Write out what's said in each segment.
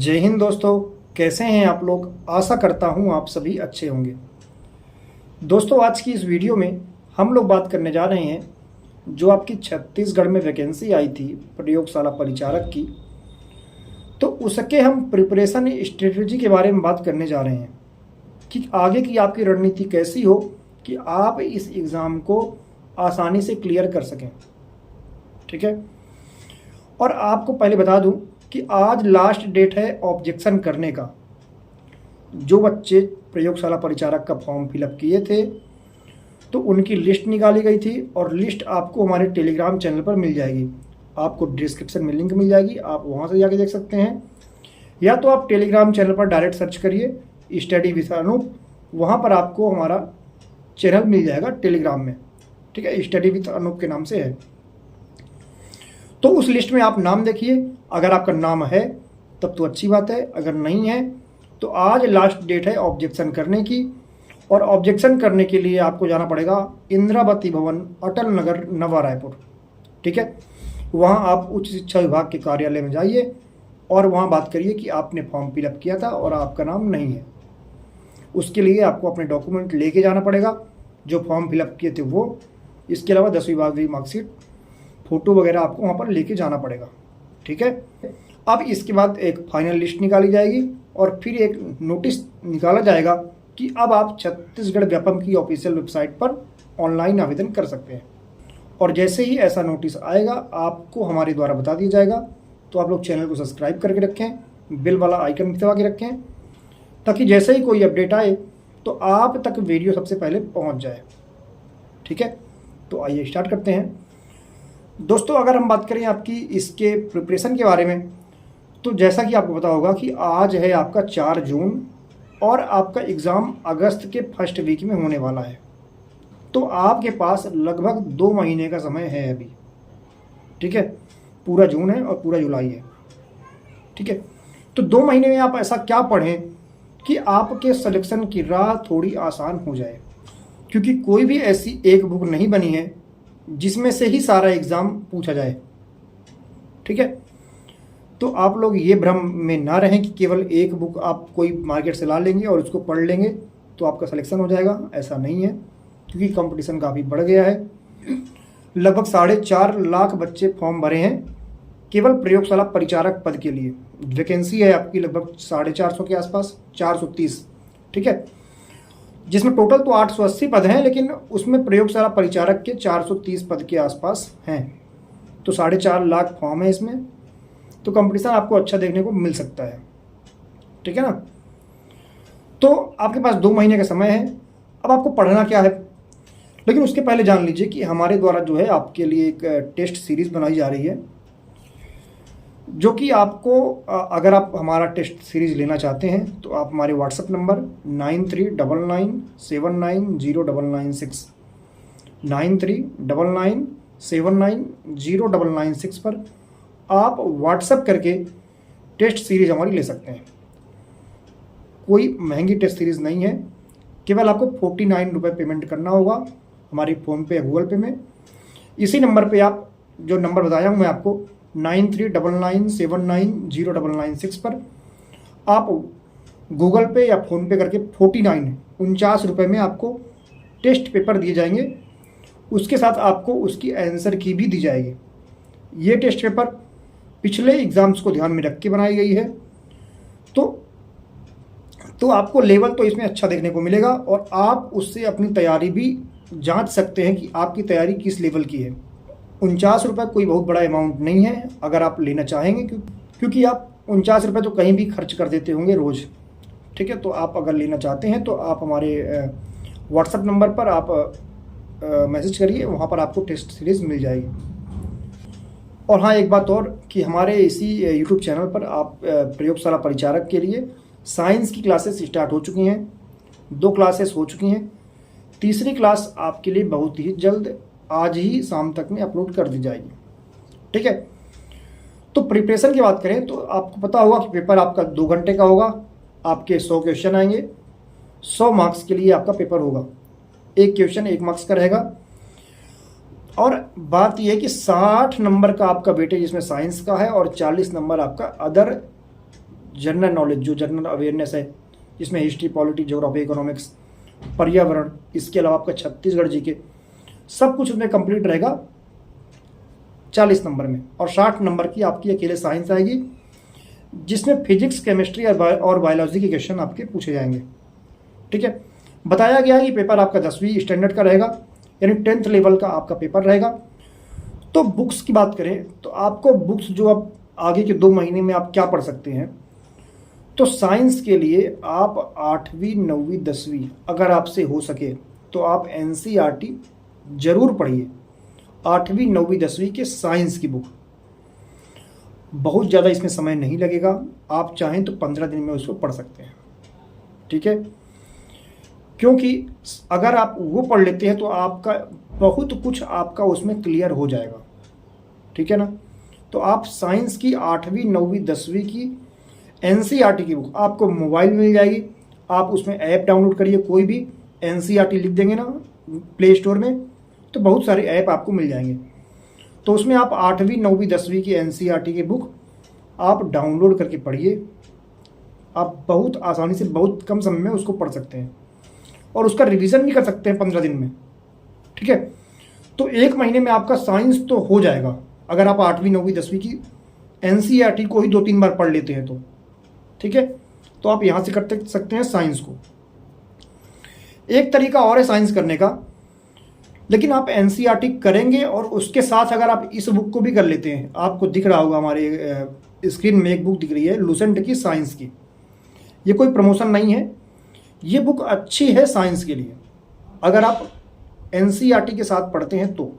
जय हिंद दोस्तों। कैसे हैं आप लोग? आशा करता हूं आप सभी अच्छे होंगे। दोस्तों, आज की इस वीडियो में हम लोग बात करने जा रहे हैं जो आपकी छत्तीसगढ़ में वैकेंसी आई थी प्रयोगशाला परिचारक की, तो उसके हम प्रिपरेशन स्ट्रेटजी के बारे में बात करने जा रहे हैं कि आगे की आपकी रणनीति कैसी हो कि आप इस एग्ज़ाम को आसानी से क्लियर कर सकें। ठीक है, और आपको पहले बता दूं कि आज लास्ट डेट है ऑब्जेक्शन करने का। जो बच्चे प्रयोगशाला परिचारक का फॉर्म फिलअप किए थे तो उनकी लिस्ट निकाली गई थी और लिस्ट आपको हमारे टेलीग्राम चैनल पर मिल जाएगी। आपको डिस्क्रिप्शन में लिंक मिल जाएगी, आप वहाँ से जाके देख सकते हैं, या तो आप टेलीग्राम चैनल पर डायरेक्ट सर्च करिए स्टडी विद अनूप, वहाँ पर आपको हमारा चैनल मिल जाएगा टेलीग्राम में। ठीक है, स्टडी विद अनूप के नाम से है। तो उस लिस्ट में आप नाम देखिए, अगर आपका नाम है तब तो अच्छी बात है, अगर नहीं है तो आज लास्ट डेट है ऑब्जेक्शन करने की। और ऑब्जेक्शन करने के लिए आपको जाना पड़ेगा इंद्रावती भवन, अटल नगर, नवा रायपुर। ठीक है, वहाँ आप उच्च शिक्षा विभाग के कार्यालय में जाइए और वहाँ बात करिए कि आपने फॉर्म फिलअप किया था और आपका नाम नहीं है। उसके लिए आपको अपने डॉक्यूमेंट लेके जाना पड़ेगा, जो फॉर्म फिलअप किए थे वो। इसके अलावा 10वीं 12वीं मार्कशीट, फ़ोटो वगैरह आपको वहाँ पर लेके जाना पड़ेगा। ठीक है, अब इसके बाद एक फाइनल लिस्ट निकाली जाएगी और फिर एक नोटिस निकाला जाएगा कि अब आप छत्तीसगढ़ व्यापम की ऑफिशियल वेबसाइट पर ऑनलाइन आवेदन कर सकते हैं। और जैसे ही ऐसा नोटिस आएगा आपको हमारे द्वारा बता दिया जाएगा। तो आप लोग चैनल को सब्सक्राइब करके रखें, बेल वाला आइकन दबा के रखें, ताकि जैसे ही कोई अपडेट आए तो आप तक वीडियो सबसे पहले पहुँच जाए। ठीक है, तो आइए स्टार्ट करते हैं। दोस्तों, अगर हम बात करें आपकी इसके प्रिपरेशन के बारे में, तो जैसा कि आपको पता होगा कि आज है आपका 4 जून और आपका एग्ज़ाम अगस्त के फर्स्ट वीक में होने वाला है। तो आपके पास लगभग 2 महीने का समय है अभी। ठीक है, पूरा जून है और पूरा जुलाई है। ठीक है, तो 2 महीने में आप ऐसा क्या पढ़ें कि आपके सिलेक्शन की राह थोड़ी आसान हो जाए, क्योंकि कोई भी ऐसी एक बुक नहीं बनी है जिसमें से ही सारा एग्ज़ाम पूछा जाए। ठीक है, तो आप लोग ये भ्रम में ना रहें कि केवल एक बुक आप कोई मार्केट से ला लेंगे और उसको पढ़ लेंगे तो आपका सिलेक्शन हो जाएगा। ऐसा नहीं है, क्योंकि कंपटीशन काफ़ी बढ़ गया है। लगभग 4.5 लाख बच्चे फॉर्म भरे हैं केवल प्रयोगशाला परिचारक पद के लिए। वैकेंसी है आपकी लगभग 450 के आसपास, 430। ठीक है, जिसमें टोटल तो 880 पद हैं, लेकिन उसमें प्रयोगशाला परिचारक के 430 पद के आसपास हैं। तो 4.5 लाख फॉर्म है इसमें, तो कंपटीशन आपको अच्छा देखने को मिल सकता है। ठीक है ना, तो आपके पास 2 महीने का समय है। अब आपको पढ़ना क्या है, लेकिन उसके पहले जान लीजिए कि हमारे द्वारा जो है आपके लिए एक टेस्ट सीरीज़ बनाई जा रही है, जो कि आपको अगर आप हमारा टेस्ट सीरीज़ लेना चाहते हैं तो आप हमारे व्हाट्सएप नंबर 9399790996 9399790996 पर आप व्हाट्सएप करके टेस्ट सीरीज़ हमारी ले सकते हैं। कोई महंगी टेस्ट सीरीज़ नहीं है, केवल आपको 49 रुपये पेमेंट करना होगा हमारी फ़ोनपे या गूगल पे में। इसी नंबर पे आप, जो नंबर बताया हूँ मैं आपको, 9399790996 पर आप गूगल पे या फ़ोनपे करके 49 रुपये में आपको टेस्ट पेपर दिए जाएंगे। उसके साथ आपको उसकी आंसर की भी दी जाएगी। ये टेस्ट पेपर पिछले एग्ज़ाम्स को ध्यान में रख के बनाई गई है, तो आपको लेवल तो इसमें अच्छा देखने को मिलेगा और आप उससे अपनी तैयारी भी जांच सकते हैं कि आपकी तैयारी किस लेवल की है। 49 रुपये कोई बहुत बड़ा अमाउंट नहीं है अगर आप लेना चाहेंगे, क्योंकि आप 49 रुपये तो कहीं भी खर्च कर देते होंगे रोज़। ठीक है, तो आप अगर लेना चाहते हैं तो आप हमारे व्हाट्सएप नंबर पर आप मैसेज करिए, वहाँ पर आपको टेस्ट सीरीज़ मिल जाएगी। और हाँ, एक बात और कि हमारे इसी यूट्यूब चैनल पर आप प्रयोगशाला परिचारक के लिए साइंस की क्लासेस स्टार्ट हो चुकी हैं। 2 क्लासेस हो चुकी हैं, तीसरी क्लास आपके लिए बहुत ही जल्द आज ही शाम तक में अपलोड कर दी जाएगी। ठीक है, तो प्रिपरेशन की बात करें तो आपको पता होगा कि पेपर आपका 2 घंटे का होगा। आपके 100 क्वेश्चन आएंगे, 100 मार्क्स के लिए आपका पेपर होगा। एक क्वेश्चन 1 मार्क्स का रहेगा। और बात यह है कि 60 नंबर का आपका वेटेज इसमें साइंस का है और 40 नंबर आपका अदर जनरल नॉलेज जो जनरल अवेयरनेस है, जिसमें हिस्ट्री, पॉलिटी, ज्योग्राफी, इकोनॉमिक्स, पर्यावरण, इसके अलावा आपका छत्तीसगढ़ जीके, सब कुछ उसमें कंप्लीट रहेगा 40 नंबर में। और 60 नंबर की आपकी अकेले साइंस आएगी, जिसमें फिजिक्स, केमिस्ट्री और बायोलॉजी के क्वेश्चन आपके पूछे जाएंगे। ठीक है, बताया गया है कि पेपर आपका 10वीं स्टैंडर्ड का रहेगा, यानी 10th लेवल का आपका पेपर रहेगा। तो बुक्स की बात करें तो आपको बुक्स जो आप आगे के 2 महीने में आप क्या पढ़ सकते हैं, तो साइंस के लिए आप 8वीं, 9वीं, 10वीं अगर आपसे हो सके तो आप NCERT जरूर पढ़िए। 8वीं, 9वीं, 10वीं के साइंस की बुक, बहुत ज़्यादा इसमें समय नहीं लगेगा, आप चाहें तो 15 दिन में उसको पढ़ सकते हैं। ठीक है, क्योंकि अगर आप वो पढ़ लेते हैं तो आपका बहुत कुछ आपका उसमें क्लियर हो जाएगा। ठीक है ना, तो आप साइंस की 8वीं, 9वीं, 10वीं की NCERT की बुक आपको मोबाइल में मिल जाएगी। आप उसमें ऐप डाउनलोड करिए, कोई भी NCERT लिख देंगे ना प्ले स्टोर में, तो बहुत सारे ऐप आपको मिल जाएंगे। तो उसमें आप 8वीं, 9वीं, 10वीं की NCERT की बुक आप डाउनलोड करके पढ़िए। आप बहुत आसानी से बहुत कम समय में उसको पढ़ सकते हैं और उसका रिवीजन भी कर सकते हैं 15 दिन में। ठीक है, तो 1 महीने में आपका साइंस तो हो जाएगा अगर आप 8वीं, 9वीं, 10वीं की NCERT को ही 2-3 बार पढ़ लेते हैं तो। ठीक है, तो आप यहाँ से कर सकते हैं साइंस को। एक तरीका और है साइंस करने का, लेकिन आप NCERT करेंगे और उसके साथ अगर आप इस बुक को भी कर लेते हैं, आपको दिख रहा होगा हमारे स्क्रीन में एक बुक दिख रही है लुसेंट की, साइंस की। ये कोई प्रमोशन नहीं है, ये बुक अच्छी है साइंस के लिए अगर आप NCERT के साथ पढ़ते हैं तो।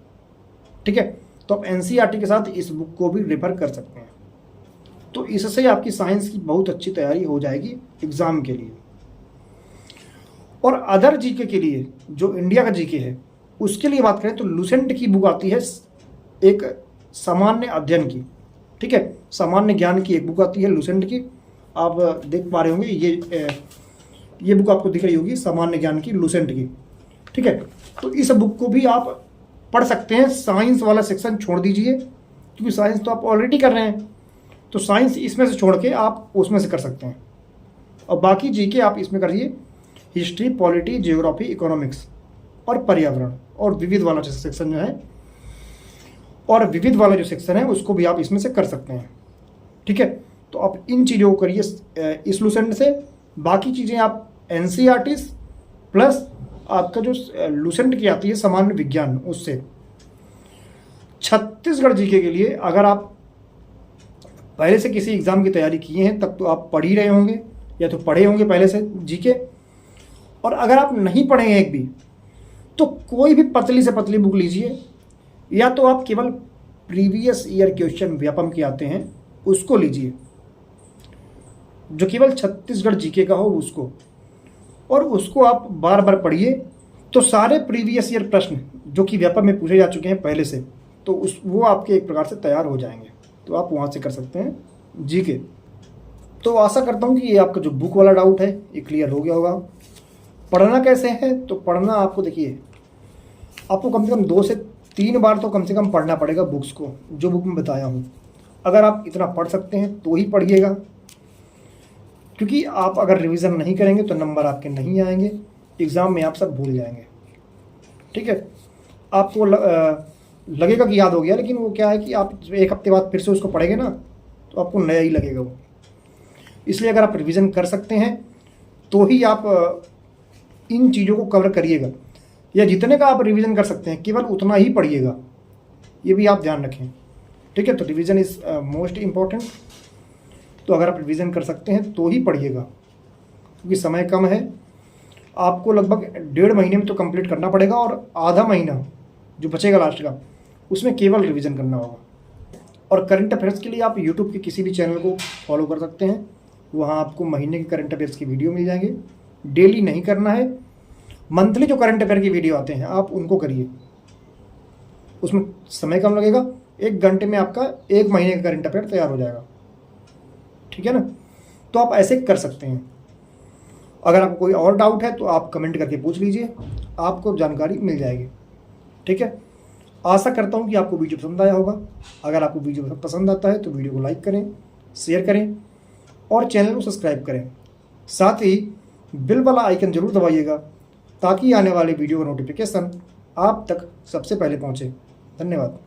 ठीक है, तो आप NCERT के साथ इस बुक को भी रेफर कर सकते हैं। तो इससे आपकी साइंस की बहुत अच्छी तैयारी हो जाएगी एग्जाम के लिए। और अदर जीके के लिए, जो इंडिया का जीके है, उसके लिए बात करें तो लुसेंट की बुक आती है एक सामान्य अध्ययन की। ठीक है, सामान्य ज्ञान की एक बुक आती है लुसेंट की, आप देख पा रहे होंगे, ये बुक आपको दिख रही होगी, सामान्य ज्ञान की, लुसेंट की। ठीक है, तो इस बुक को भी आप पढ़ सकते हैं। साइंस वाला सेक्शन छोड़ दीजिए, क्योंकि साइंस तो आप ऑलरेडी कर रहे हैं, तो साइंस इसमें से छोड़ के आप उसमें से कर सकते हैं। और बाकी जीके आप इसमें करिए, हिस्ट्री, पॉलिटी, जियोग्राफी, इकोनॉमिक्स और पर्यावरण और विविध वाला जो सेक्शन है, उसको भी आप इसमें से कर सकते हैं। ठीक है, तो आप इन चीज़ों को करिए इस लुसेंट से। बाकी चीज़ें आप NCERT प्लस आपका जो लुसेंट की आती है सामान्य विज्ञान, उससे। छत्तीसगढ़ जीके के लिए अगर आप पहले से किसी एग्ज़ाम की तैयारी किए हैं तब तो आप पढ़ ही रहे होंगे, या तो पढ़े होंगे पहले से जीके। और अगर आप नहीं पढ़े हैं एक भी, तो कोई भी पतली से पतली बुक लीजिए, या तो आप केवल प्रीवियस ईयर क्वेश्चन व्यापम के आते हैं उसको लीजिए, जो केवल छत्तीसगढ़ जीके का हो उसको, और उसको आप बार बार पढ़िए। तो सारे प्रीवियस ईयर प्रश्न जो कि व्यापम में पूछे जा चुके हैं पहले से, तो वो आपके एक प्रकार से तैयार हो जाएंगे। तो आप वहाँ से कर सकते हैं जीके। तो आशा करता हूँ कि ये आपका जो बुक वाला डाउट है ये क्लियर हो गया होगा। पढ़ना कैसे है, तो पढ़ना आपको देखिए, आपको कम से कम 2 से 3 बार तो कम से कम पढ़ना पड़ेगा बुक्स को, जो बुक में बताया हूँ। अगर आप इतना पढ़ सकते हैं तो ही पढ़िएगा, क्योंकि आप अगर रिवीजन नहीं करेंगे तो नंबर आपके नहीं आएंगे, एग्ज़ाम में आप सब भूल जाएंगे। ठीक है, आपको लगेगा कि याद हो गया, लेकिन वो क्या है कि आप 1 हफ्ते बाद फिर से उसको पढ़ेंगे ना, तो आपको नया ही लगेगा वो। इसलिए अगर आप रिवीजन कर सकते हैं तो ही आप इन चीज़ों को कवर करिएगा, या जितने का आप रिवीजन कर सकते हैं केवल उतना ही पढ़िएगा, ये भी आप ध्यान रखें। ठीक है, तो रिवीजन इज़ मोस्ट इम्पॉर्टेंट। तो अगर आप रिवीजन कर सकते हैं तो ही पढ़िएगा, क्योंकि समय कम है। आपको लगभग 1.5 महीने में तो कंप्लीट करना पड़ेगा, और आधा महीना जो बचेगा लास्ट का, उसमें केवल रिवीजन करना होगा। और करंट अफेयर्स के लिए आप यूट्यूब के किसी भी चैनल को फॉलो कर सकते हैं, वहाँ आपको महीने के करंट अफेयर्स की वीडियो मिल जाएंगे। डेली नहीं करना है, मंथली जो करंट अफेयर की वीडियो आते हैं आप उनको करिए, उसमें समय कम लगेगा। 1 घंटे में आपका 1 महीने का करंट अफेयर तैयार हो जाएगा। ठीक है ना, तो आप ऐसे कर सकते हैं। अगर आपको कोई और डाउट है तो आप कमेंट करके पूछ लीजिए, आपको जानकारी मिल जाएगी। ठीक है, आशा करता हूँ कि आपको वीडियो पसंद आया होगा। अगर आपको वीडियो पसंद आता है तो वीडियो को लाइक करें, शेयर करें, और चैनल को सब्सक्राइब करें। साथ ही बिल वाला आइकन जरूर दबाइएगा ताकि आने वाले वीडियो का नोटिफिकेशन आप तक सबसे पहले पहुंचे। धन्यवाद।